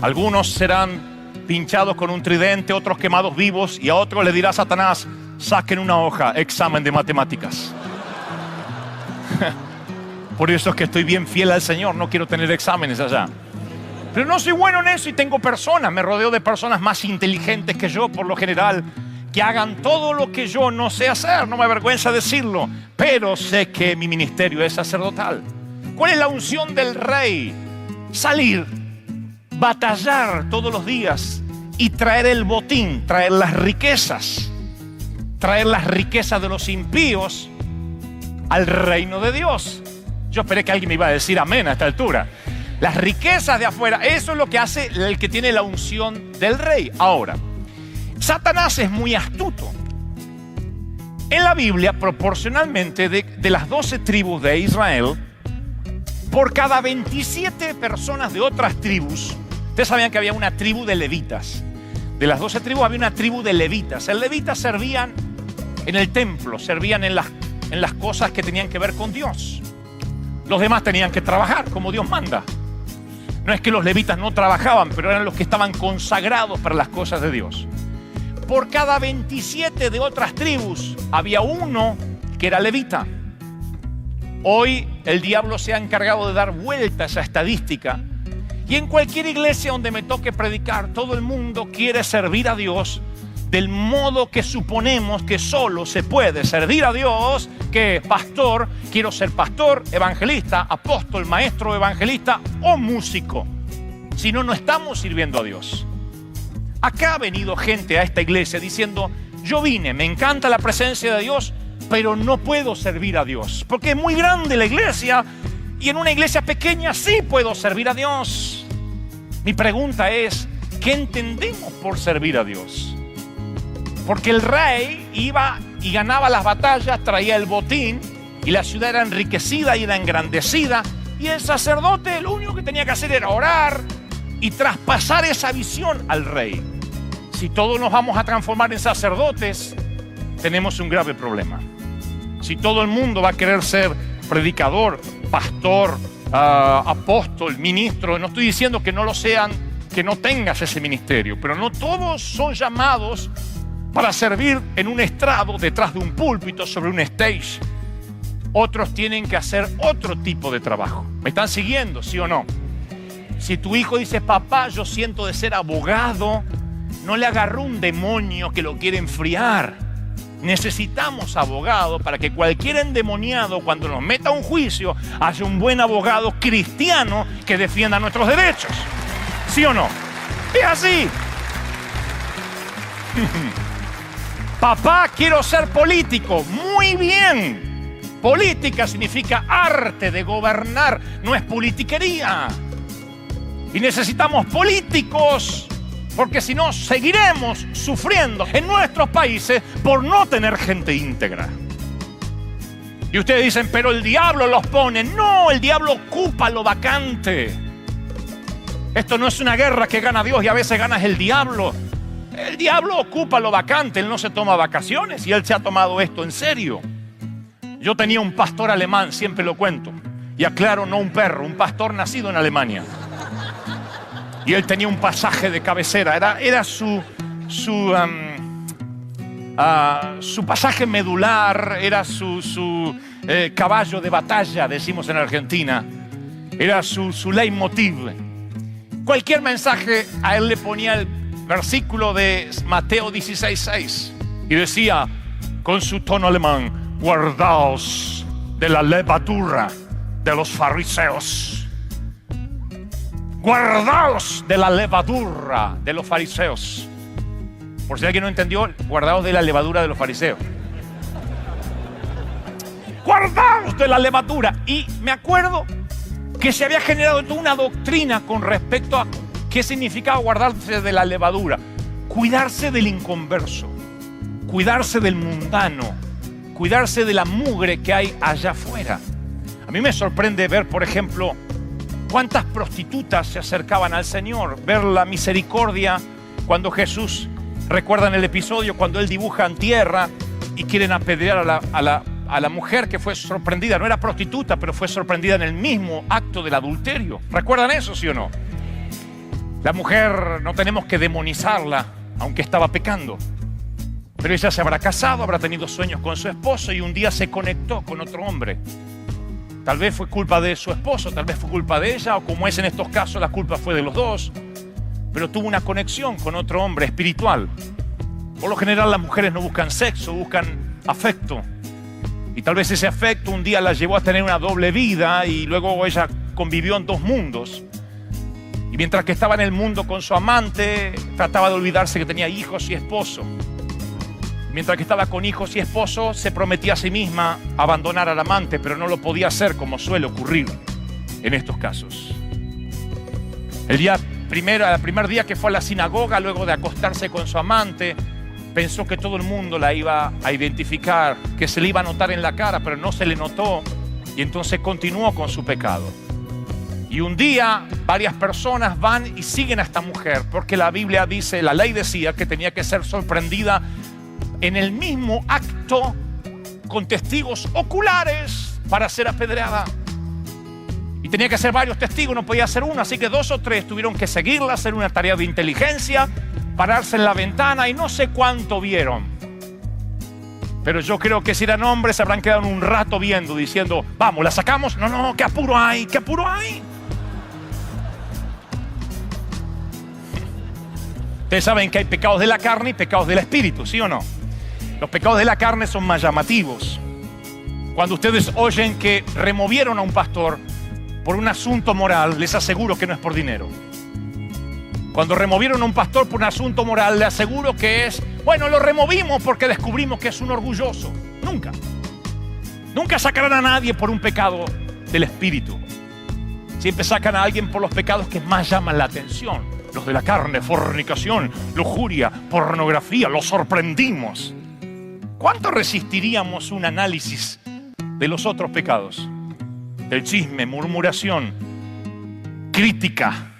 Algunos serán pinchados con un tridente, otros quemados vivos, y a otros le dirá Satanás, saquen una hoja, examen de matemáticas. Por eso es que estoy bien fiel al Señor, no quiero tener exámenes allá. Pero no soy bueno en eso y tengo personas, me rodeo de personas más inteligentes que yo por lo general, que hagan todo lo que yo no sé hacer, no me avergüenza decirlo, pero sé que mi ministerio es sacerdotal. ¿Cuál es la unción del rey? Salir, batallar todos los días y traer el botín, traer las riquezas de los impíos al reino de Dios. Yo esperé que alguien me iba a decir amén a esta altura. Las riquezas de afuera, eso es lo que hace el que tiene la unción del rey. Ahora, Satanás es muy astuto. En la Biblia, proporcionalmente de las 12 tribus de Israel, por cada 27 personas de otras tribus, ustedes sabían que había una tribu de levitas. De las 12 tribus había una tribu de levitas. Los levitas servían en el templo, servían en las cosas que tenían que ver con Dios. Los demás tenían que trabajar como Dios manda. No es que los levitas no trabajaban, pero eran los que estaban consagrados para las cosas de Dios. Por cada 27 de otras tribus había uno que era levita. Hoy el diablo se ha encargado de dar vuelta a esa estadística. Y en cualquier iglesia donde me toque predicar, todo el mundo quiere servir a Dios del modo que suponemos que solo se puede servir a Dios, que pastor, quiero ser pastor, evangelista, apóstol, maestro, evangelista o músico. Si no, no estamos sirviendo a Dios. Acá ha venido gente a esta iglesia diciendo, yo vine, me encanta la presencia de Dios, pero no puedo servir a Dios, porque es muy grande la iglesia y en una iglesia pequeña sí puedo servir a Dios. Mi pregunta es, ¿qué entendemos por servir a Dios? Porque el rey iba y ganaba las batallas, traía el botín y la ciudad era enriquecida y era engrandecida, y el sacerdote lo único que tenía que hacer era orar y traspasar esa visión al rey. Si todos nos vamos a transformar en sacerdotes, tenemos un grave problema. Si todo el mundo va a querer ser predicador, pastor, apóstol, ministro, no estoy diciendo que no lo sean, que no tengas ese ministerio, pero no todos son llamados para servir en un estrado, detrás de un púlpito, sobre un stage. Otros tienen que hacer otro tipo de trabajo. ¿Me están siguiendo, sí o no? Si tu hijo dice, papá, yo siento de ser abogado, no le agarró un demonio que lo quiere enfriar. Necesitamos abogado para que cualquier endemoniado, cuando nos meta a un juicio, haya un buen abogado cristiano que defienda nuestros derechos. ¿Sí o no? Es así. Papá, quiero ser político. Muy bien. Política significa arte de gobernar, no es politiquería. Y necesitamos políticos porque si no seguiremos sufriendo en nuestros países por no tener gente íntegra. Y ustedes dicen, pero el diablo los pone. No, el diablo ocupa lo vacante. Esto no es una guerra que gana Dios y a veces gana el diablo. El diablo ocupa lo vacante, él no se toma vacaciones y él se ha tomado esto en serio. Yo tenía un pastor alemán, siempre lo cuento, y aclaro, no un perro, un pastor nacido en Alemania. Y él tenía un pasaje de cabecera, era su pasaje medular, era su caballo de batalla, decimos en Argentina, era su leitmotiv. Cualquier mensaje a él le ponía el versículo de Mateo 16:6 y decía con su tono alemán: guardaos de la levadura de los fariseos. Guardaos de la levadura de los fariseos. Por si alguien no entendió, guardaos de la levadura de los fariseos. Guardaos de la levadura. Y me acuerdo que se había generado toda una doctrina con respecto a qué significaba guardarse de la levadura. Cuidarse del inconverso, cuidarse del mundano, cuidarse de la mugre que hay allá afuera. A mí me sorprende ver, por ejemplo, cuántas prostitutas se acercaban al Señor, ver la misericordia cuando Jesús, recuerdan el episodio cuando Él dibuja en tierra y quieren apedrear a la mujer que fue sorprendida, no era prostituta, pero fue sorprendida en el mismo acto del adulterio. ¿Recuerdan eso, sí o no? La mujer no tenemos que demonizarla, aunque estaba pecando. Pero ella se habrá casado, habrá tenido sueños con su esposo y un día se conectó con otro hombre. Tal vez fue culpa de su esposo, tal vez fue culpa de ella, o como es en estos casos, la culpa fue de los dos. Pero tuvo una conexión con otro hombre espiritual. Por lo general las mujeres no buscan sexo, buscan afecto. Y tal vez ese afecto un día la llevó a tener una doble vida y luego ella convivió en dos mundos. Y mientras que estaba en el mundo con su amante, trataba de olvidarse que tenía hijos y esposo. Mientras que estaba con hijos y esposo, se prometía a sí misma abandonar al amante, pero no lo podía hacer como suele ocurrir en estos casos. El primer día que fue a la sinagoga, luego de acostarse con su amante, pensó que todo el mundo la iba a identificar, que se le iba a notar en la cara, pero no se le notó, y entonces continuó con su pecado. Y un día varias personas van y siguen a esta mujer, porque la Biblia dice, la ley decía que tenía que ser sorprendida en el mismo acto con testigos oculares para ser apedreada. Y tenía que ser varios testigos, no podía ser uno, así que 2 o 3 tuvieron que seguirla, hacer una tarea de inteligencia, pararse en la ventana y no sé cuánto vieron. Pero yo creo que si eran hombres se habrán quedado un rato viendo, diciendo, vamos, ¿la sacamos? No, qué apuro hay, qué apuro hay. Ustedes saben que hay pecados de la carne y pecados del espíritu, ¿sí o no? Los pecados de la carne son más llamativos. Cuando ustedes oyen que removieron a un pastor por un asunto moral, les aseguro que no es por dinero. Cuando removieron a un pastor por un asunto moral, les aseguro que es, bueno, lo removimos porque descubrimos que es un orgulloso. Nunca sacarán a nadie por un pecado del espíritu. Siempre sacan a alguien por los pecados que más llaman la atención. Los de la carne, fornicación, lujuria, pornografía, los sorprendimos. ¿Cuánto resistiríamos un análisis de los otros pecados? El chisme, murmuración, crítica,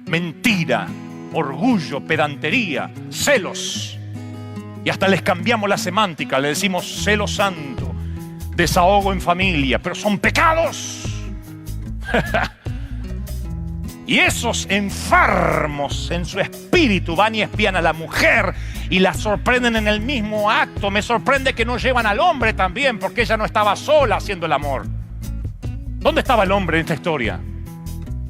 mentira, orgullo, pedantería, celos. Y hasta les cambiamos la semántica, le decimos celo santo, desahogo en familia, pero son pecados. Y esos enfermos en su espíritu van y espían a la mujer y la sorprenden en el mismo acto. Me sorprende que no llevan al hombre también, porque ella no estaba sola haciendo el amor. ¿Dónde estaba el hombre en esta historia?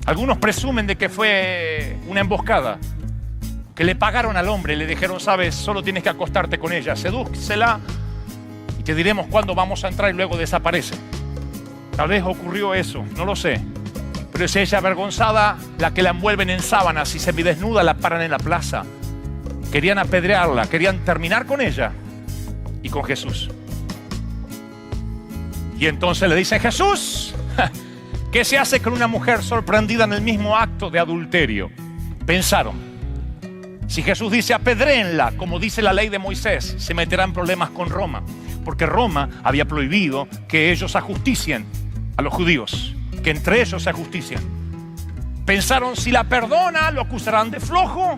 Algunos presumen de que fue una emboscada, que le pagaron al hombre, le dijeron, sabes, solo tienes que acostarte con ella, sedúcela y te diremos cuándo vamos a entrar, y luego desaparece. Tal vez ocurrió eso, no lo sé. Pero es ella avergonzada la que la envuelven en sábanas y semidesnuda la paran en la plaza. Querían apedrearla, querían terminar con ella y con Jesús. Y entonces le dice, Jesús, ¿qué se hace con una mujer sorprendida en el mismo acto de adulterio? Pensaron, Si Jesús dice apedréenla, como dice la ley de Moisés, se meterá en problemas con Roma, porque Roma había prohibido que ellos ajusticien a los judíos, que entre ellos se ajustician. Pensaron, si la perdona, lo acusarán de flojo.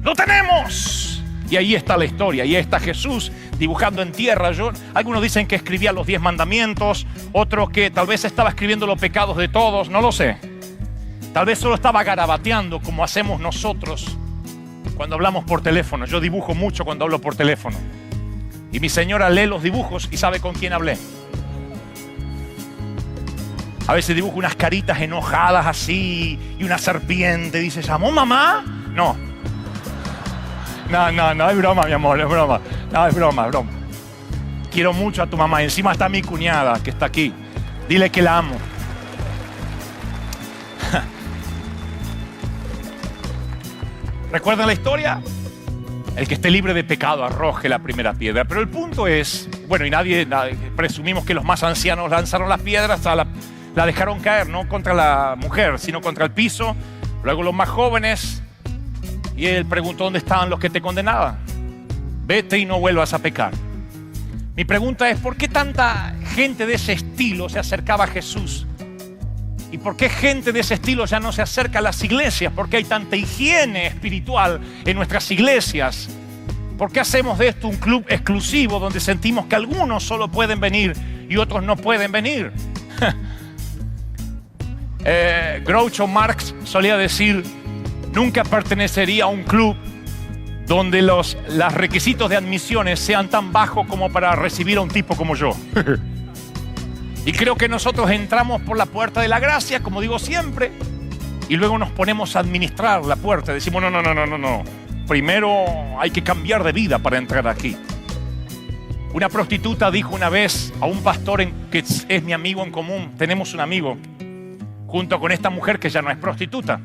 ¡Lo tenemos! Y ahí está la historia, ahí está Jesús dibujando en tierra. Algunos dicen que escribía los 10 mandamientos, otros que tal vez estaba escribiendo los pecados de todos, no lo sé. Tal vez solo estaba garabateando como hacemos nosotros cuando hablamos por teléfono. Yo dibujo mucho cuando hablo por teléfono. Y mi señora lee los dibujos y sabe con quién hablé. A veces dibujo unas caritas enojadas así y una serpiente. Dice, ¿llamó mamá? No. No, es broma, mi amor, es broma. No, es broma. Quiero mucho a tu mamá. Encima está mi cuñada que está aquí. Dile que la amo. ¿Recuerdan la historia? El que esté libre de pecado arroje la primera piedra. Pero el punto es, bueno, y nadie presumimos que los más ancianos lanzaron las piedras, la dejaron caer, no contra la mujer, sino contra el piso. Luego los más jóvenes, y él preguntó dónde estaban los que te condenaban. Vete y no vuelvas a pecar. Mi pregunta es, ¿por qué tanta gente de ese estilo se acercaba a Jesús? ¿Y por qué gente de ese estilo ya no se acerca a las iglesias? ¿Por qué hay tanta higiene espiritual en nuestras iglesias? ¿Por qué hacemos de esto un club exclusivo donde sentimos que algunos solo pueden venir y otros no pueden venir? Groucho Marx solía decir, nunca pertenecería a un club donde los requisitos de admisiones sean tan bajos como para recibir a un tipo como yo. Y creo que nosotros entramos por la puerta de la gracia, como digo siempre, y luego nos ponemos a administrar la puerta. Decimos, no. Primero hay que cambiar de vida para entrar aquí. Una prostituta dijo una vez a un pastor que es mi amigo en común, tenemos un amigo, junto con esta mujer que ya no es prostituta.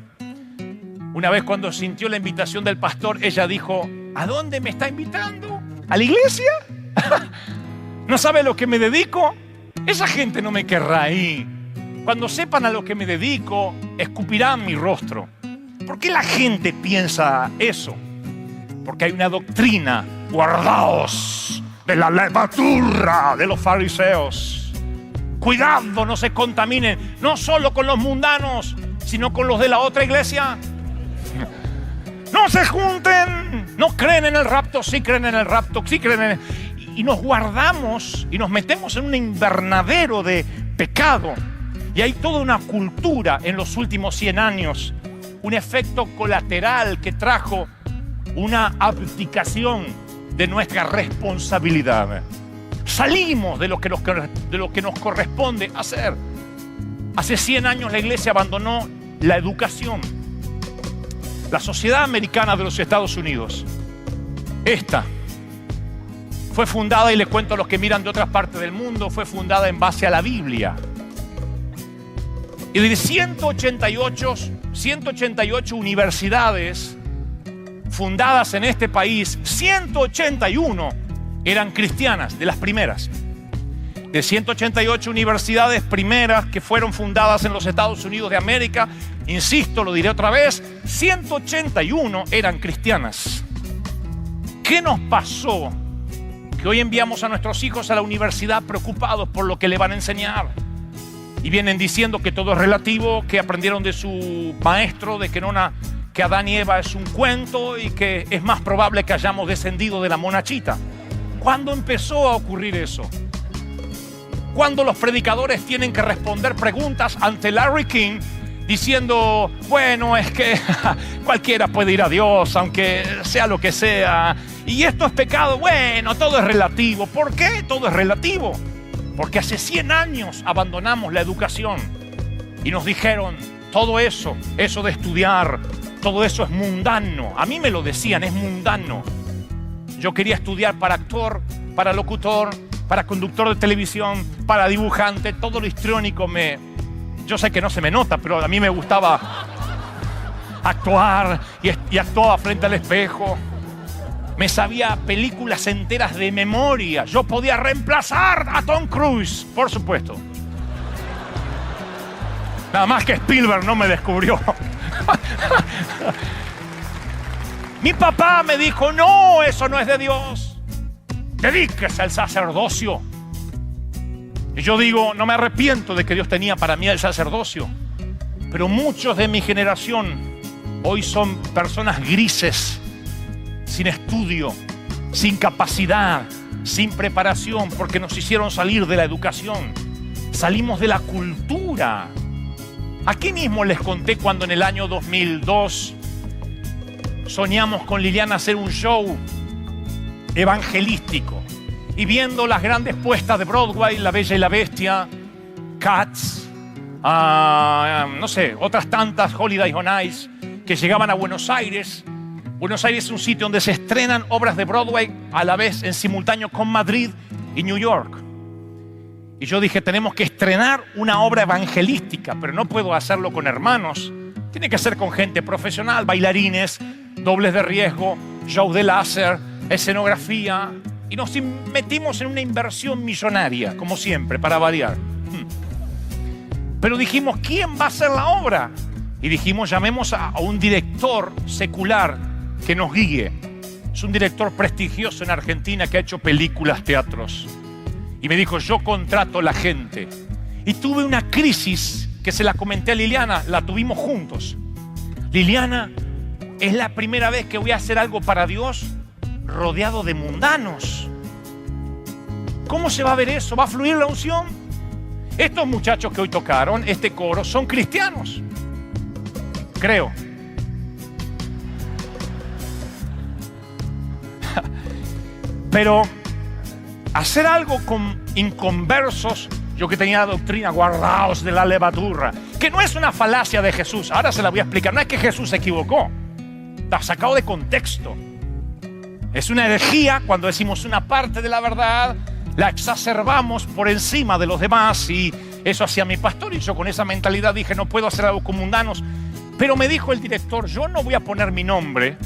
Una vez cuando sintió la invitación del pastor, ella dijo, ¿a dónde me está invitando? ¿A la iglesia? ¿No sabe a lo que me dedico? Esa gente no me querrá ahí. Cuando sepan a lo que me dedico, escupirán mi rostro. ¿Por qué la gente piensa eso? Porque hay una doctrina, guardaos de la levadura de los fariseos. Cuidado, no se contaminen, no solo con los mundanos, sino con los de la otra iglesia. No se junten, no creen en el rapto, sí creen en el rapto, sí creen en el... Y nos guardamos y nos metemos en un invernadero de pecado. Y hay toda una cultura en los últimos 100 años, un efecto colateral que trajo una abdicación de nuestra responsabilidad. Salimos de lo que nos corresponde hacer. Hace 100 años la iglesia abandonó la educación. La sociedad americana de los Estados Unidos, esta fue fundada, y le cuento a los que miran de otras partes del mundo, fue fundada en base a la Biblia. Y de 188 universidades fundadas en este país, 181 eran cristianas, de las primeras. De 188 universidades primeras que fueron fundadas en los Estados Unidos de América, insisto, lo diré otra vez, 181 eran cristianas. ¿Qué nos pasó? Que hoy enviamos a nuestros hijos a la universidad preocupados por lo que le van a enseñar. Y vienen diciendo que todo es relativo, que aprendieron de su maestro, de que Adán y Eva es un cuento y que es más probable que hayamos descendido de la monachita. ¿Cuándo empezó a ocurrir eso? Cuando los predicadores tienen que responder preguntas ante Larry King diciendo, bueno, es que cualquiera puede ir a Dios, aunque sea lo que sea. Y esto es pecado. Bueno, todo es relativo. ¿Por qué todo es relativo? Porque hace 100 años abandonamos la educación y nos dijeron, todo eso de estudiar, todo eso es mundano. A mí me lo decían, es mundano. Yo quería estudiar para actor, para locutor, para conductor de televisión, para dibujante, todo lo histriónico yo sé que no se me nota, pero a mí me gustaba actuar y actuaba frente al espejo. Me sabía películas enteras de memoria. Yo podía reemplazar a Tom Cruise, por supuesto. Nada más que Spielberg no me descubrió. Mi papá me dijo, no, eso no es de Dios. Dedíquese al sacerdocio. Y yo digo, no me arrepiento de que Dios tenía para mí el sacerdocio. Pero muchos de mi generación hoy son personas grises, sin estudio, sin capacidad, sin preparación, porque nos hicieron salir de la educación. Salimos de la cultura. Aquí mismo les conté cuando en el año 2002 soñamos con Liliana hacer un show evangelístico. Y viendo las grandes puestas de Broadway, La Bella y la Bestia, Cats, no sé, otras tantas, Holiday on Ice, que llegaban a Buenos Aires. Buenos Aires es un sitio donde se estrenan obras de Broadway a la vez en simultáneo con Madrid y New York. Y yo dije, tenemos que estrenar una obra evangelística, pero no puedo hacerlo con hermanos. Tiene que ser con gente profesional, bailarines, dobles de riesgo, show de láser, escenografía. Y nos metimos en una inversión millonaria, como siempre, para variar. Pero dijimos, ¿quién va a hacer la obra? Y dijimos, llamemos a un director secular que nos guíe. Es un director prestigioso en Argentina que ha hecho películas, teatros. Y me dijo, yo contrato la gente. Y tuve una crisis que se la comenté a Liliana, la tuvimos juntos. Liliana, es la primera vez que voy a hacer algo para Dios rodeado de mundanos. ¿Cómo se va a ver eso? ¿Va a fluir la unción? Estos muchachos que hoy tocaron, este coro, son cristianos. Creo. Pero hacer algo con inconversos, yo que tenía la doctrina, guardaos de la levadura, que no es una falacia de Jesús, ahora se la voy a explicar, no es que Jesús se equivocó, está sacado de contexto. Es una herejía cuando decimos una parte de la verdad, la exacerbamos por encima de los demás, y eso hacía mi pastor, y yo con esa mentalidad dije, no puedo hacer algo con mundanos. Pero me dijo el director, yo no voy a poner mi nombre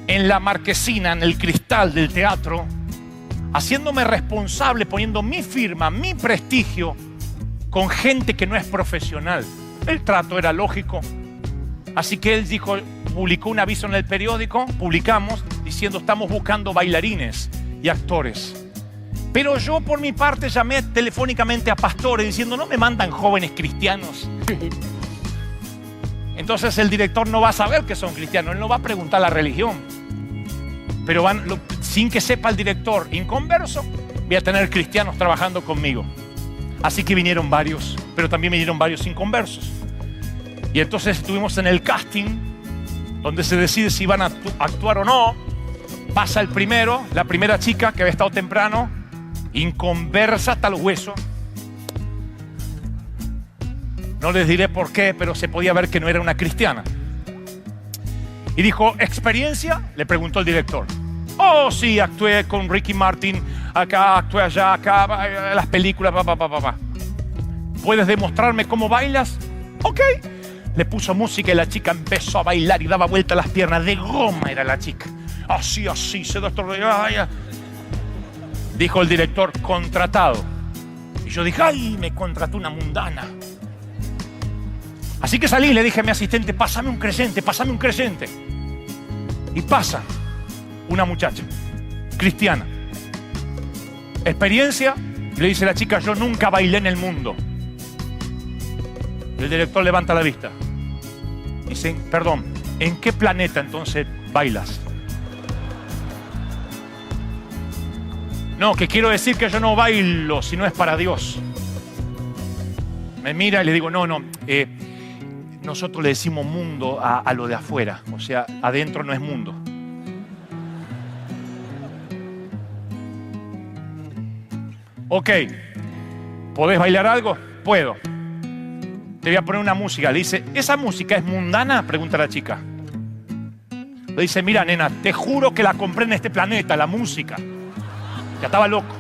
en la marquesina, en el cristal del teatro, haciéndome responsable, poniendo mi firma, mi prestigio, con gente que no es profesional. El trato era lógico. Así que él dijo, publicó un aviso en el periódico, publicamos, diciendo, estamos buscando bailarines y actores. Pero yo por mi parte llamé telefónicamente a pastores diciendo, ¿no me mandan jóvenes cristianos? Entonces el director no va a saber que son cristianos, él no va a preguntar la religión. Pero sin que sepa el director inconverso, voy a tener cristianos trabajando conmigo. Así que vinieron varios, pero también vinieron varios inconversos. Y entonces estuvimos en el casting, donde se decide si van a actuar o no. Pasa el primero, la primera chica que había estado temprano, inconversa hasta los huesos. No les diré por qué, pero se podía ver que no era una cristiana. Y dijo, ¿experiencia? Le preguntó el director. Oh, sí, actué con Ricky Martin, acá, actué allá, acá, las películas, ¿Puedes demostrarme cómo bailas? Ok. Le puso música y la chica empezó a bailar y daba vuelta las piernas. De goma era la chica. Así, se destornillaba. Dijo el director, contratado. Y yo dije, ay, me contrató una mundana. Así que salí y le dije a mi asistente, pásame un creyente. Y pasa una muchacha, cristiana. Experiencia, le dice la chica, yo nunca bailé en el mundo. El director levanta la vista. Dice, perdón, ¿en qué planeta entonces bailas? No, que quiero decir que yo no bailo si no es para Dios. Me mira y le digo, no, nosotros le decimos mundo a lo de afuera, o sea, adentro no es mundo. Ok, ¿podés bailar algo? Puedo. Te voy a poner una música. Le dice, ¿esa música es mundana? Pregunta la chica. Le dice, mira, nena, te juro que la compré en este planeta, la música. Ya estaba loco.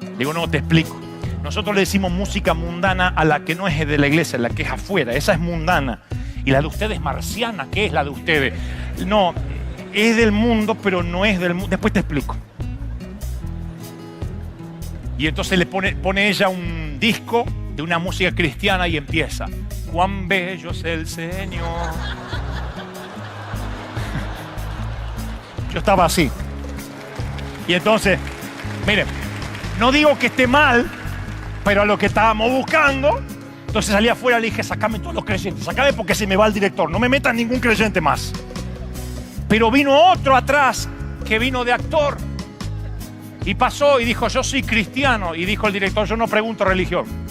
Le digo, no, te explico. Nosotros le decimos música mundana a la que no es de la iglesia, la que es afuera. Esa es mundana. Y la de ustedes es marciana. ¿Qué es la de ustedes? No, es del mundo, pero no es del mundo. Después te explico. Y entonces le pone ella un disco de una música cristiana y empieza. Cuán bello es el Señor. Yo estaba así. Y entonces, miren, no digo que esté mal, pero a lo que estábamos buscando, entonces salí afuera y le dije, sacame todos los creyentes, sacame porque se me va el director, no me metan ningún creyente más. Pero vino otro atrás que vino de actor y pasó y dijo, yo soy cristiano, y dijo el director, yo no pregunto religión.